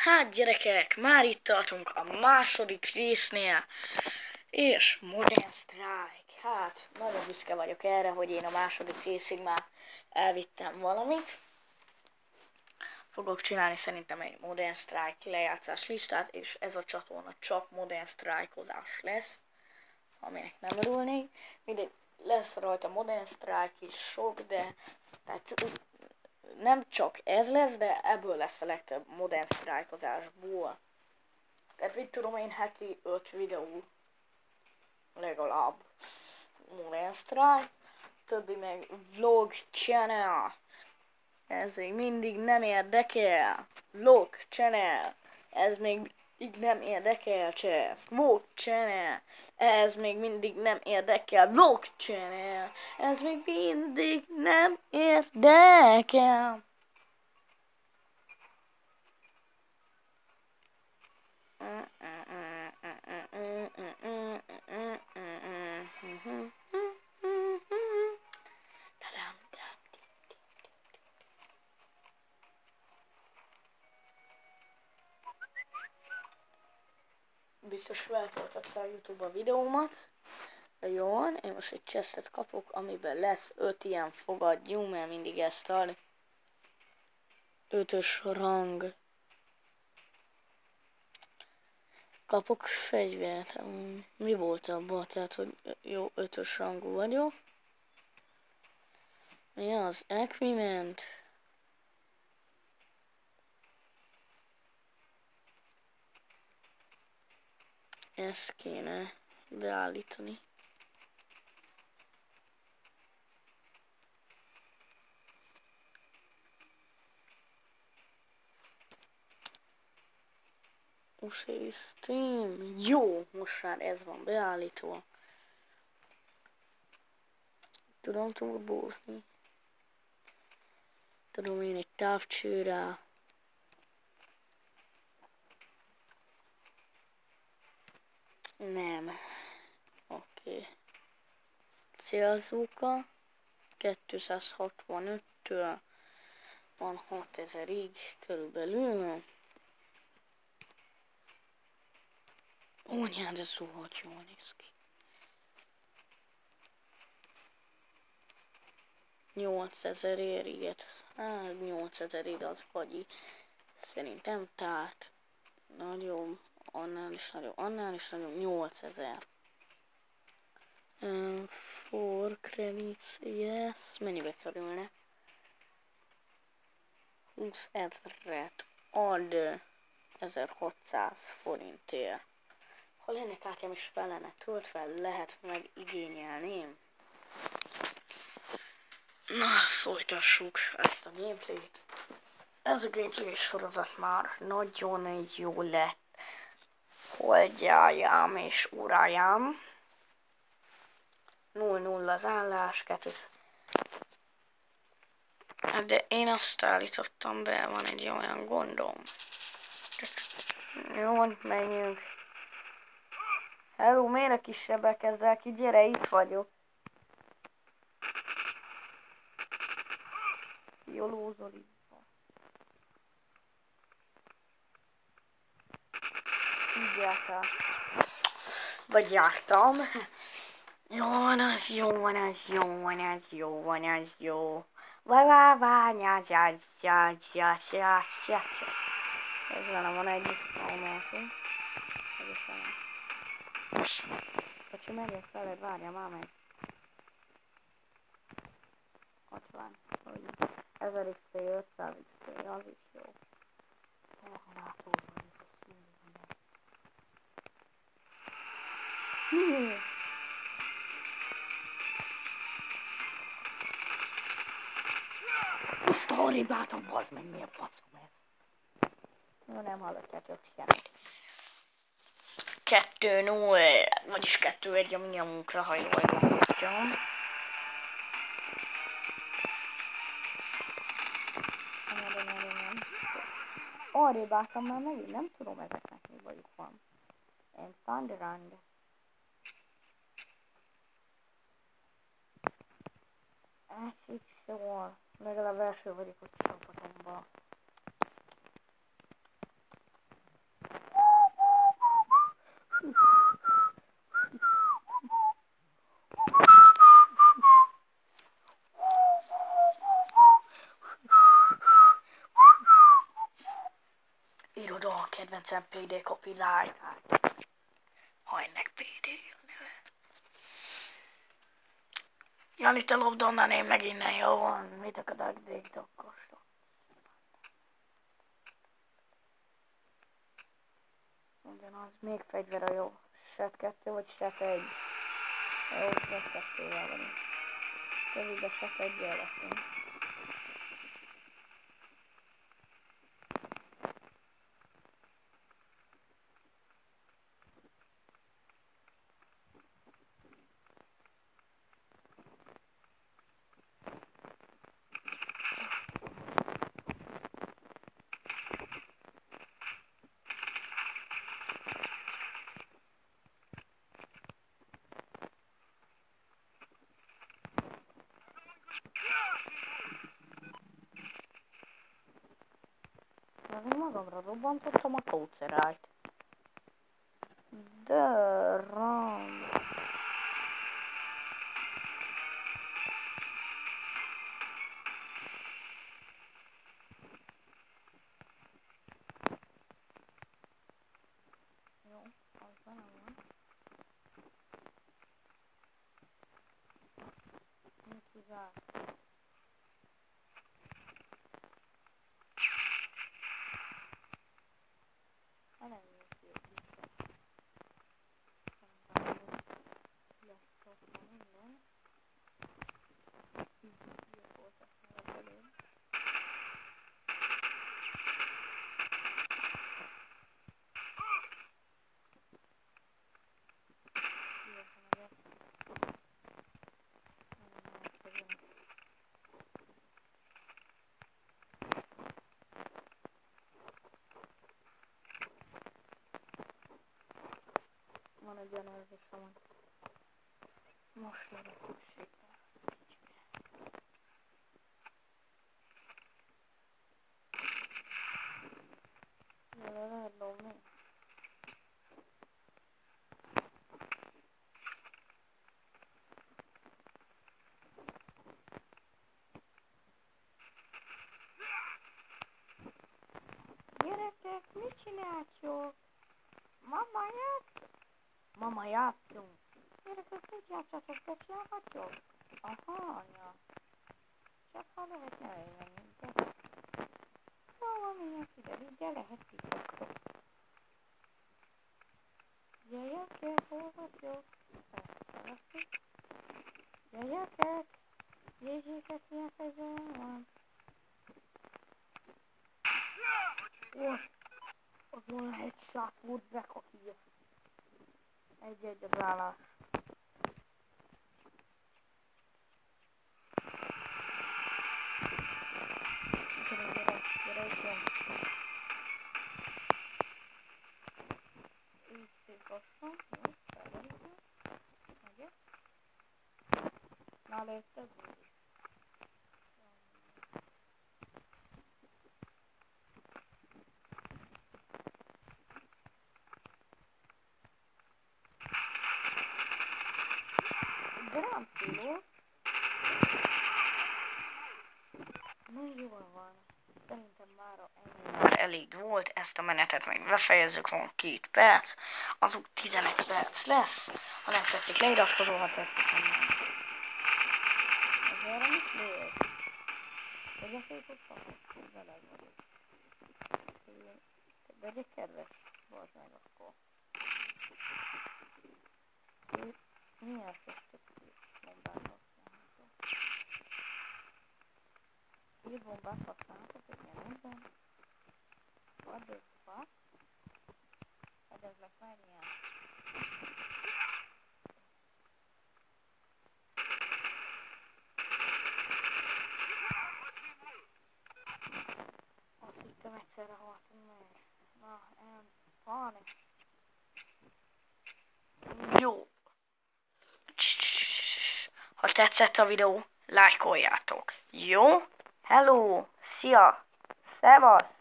Hát gyerekek, már itt tartunk a második résznél, és Modern Strike. Hát, nagyon büszke vagyok erre, hogy én a második részig már elvittem valamit. Fogok csinálni szerintem egy Modern Strike lejátszás listát, és ez a csatorna csak Modern Strike-ozás lesz, aminek nem örülnék. Mindegy, lesz rajta Modern Strike is sok, de tehát nem csak ez lesz, de ebből lesz a legtöbb Modern Strike-ozásból. Tehát mit tudom én, heti 5 videó legalább Modern Strike, többi meg Vlog Channel. Ez még mindig nem érdekel. Vlog Channel. Ez még nem érdekel, cseh. Vlog Channel. Ez még mindig nem érdekel. Vlog Channel. Ez még mindig nem érdekel. Biztos feltöltötte a YouTube a videómat. De jó van, én most egy chestet kapok, amiben lesz 5 ilyen fogadjunk, mert mindig ezt ad. 5-ös rang. Kapok fegyvert. Mi volt abban? Tehát, hogy jó 5-ös rangú vagyok. Mi az? Equipment. Ezt kéne beállítani. Uséri stream. Jó, most már ez van beállítva. Tudom turbózni. Tudom én egy távcsőrrel. Nem. Oké. Célzóka 265-től van 6000-ig körülbelül. Anyád, ez rohadt jól néz ki. 8000 ér ilyet. Hát 8000 ide az gagyi. Szerintem, tehát nagyobb, annál is nagyobb, 8000. 4 credits, yes. Mennyibe kerülne? 20 ezret ad 1600 forintért. Ha lenne kártyám is fel lenne töltve, lehet meg igényelném. Na, folytassuk ezt a gameplayt. Ez a gameplay sorozat már nagyon jó lett. Holdjájám és urájám. 0-0 az állás, 2. De én azt állítottam be, van egy olyan gondom. Jó, menjünk. Hello, miért a kisebbel kezdel ki? Gyere, itt vagyok. Jolózol itt. Így jártál. Vagy jártam. Jó van az, jó van az, jó van az, jó van az, jó. Ez velem van egy autómatunk. Kocsi, megyek feled, várja már meg. Ott van. 1000 XP, 500 XP, az is jó. Azt a ribátom, bazd meg, mi a faszom ez? Jó, nem hallotjátok semmit. 2-0, vagyis 2-1 a minyamunkra, ha jól mondjam. Arrébb álltam már megint, nem tudom ezeknek mi bajuk van. Én Thunderand. Esik szól. Legalább első vagyok ott csapatomban. írod a kedvencem PD copyright. Ha ennek PD a neve. Jani, te lopd onnan, én meg innen, jó van. Mit akarok dékdokkosra? Ugyanaz, még fegyver a jó. Set 2 vagy set 1. Jó, set 2-vel vagyunk. Többbe set 1-jel leszünk. Én magamra robbantottam a kócerájt. De ram. Jó, az benne van. Mit kizár? Van egy olyan érzésem, hogy most jön a szükség. Jövő lehet lóvni. Gyerekek, mit csináltok? Mama játszunk? Mama játszunk. Gyerekek, mit játszatok? Beszélhatjuk? Aha, anya. Csak ha lehet ne jönni, de... Szóval mindenki, de ugye lehet titoktok. Gyerekek, hol vagyok? Elszalasztok. Gyerekek, nézzétek milyen fegyverem van. Az volna egy shot wood back a kill. Egy-egy az állás. Gyere. Így szétbasszom. Jó, felverítem. Megyek. Na, lőtted úgy. Rám szóló. Na jól van. Szerintem már ennyi elég volt. Ezt a menetet meg befejezzük, van 2 perc. Azok 11 perc lesz. Ha nem tetszik, leiratkozol, ha tetszik, nem. Ezért mit lősz? Hogy a szétottam? Beleg vagyok. Legyek kedves. Bazd meg akkor. Milyen szöktök bombát használhatok? 2 bombát használhatok, igen. What the fuck? Fedezzek meg ilyen. Azt hittem egyszerre haltunk meg. Na, halni. Jó. Ha tetszett a videó, lájkoljátok. Jó? Hello! Szia! Szevasz!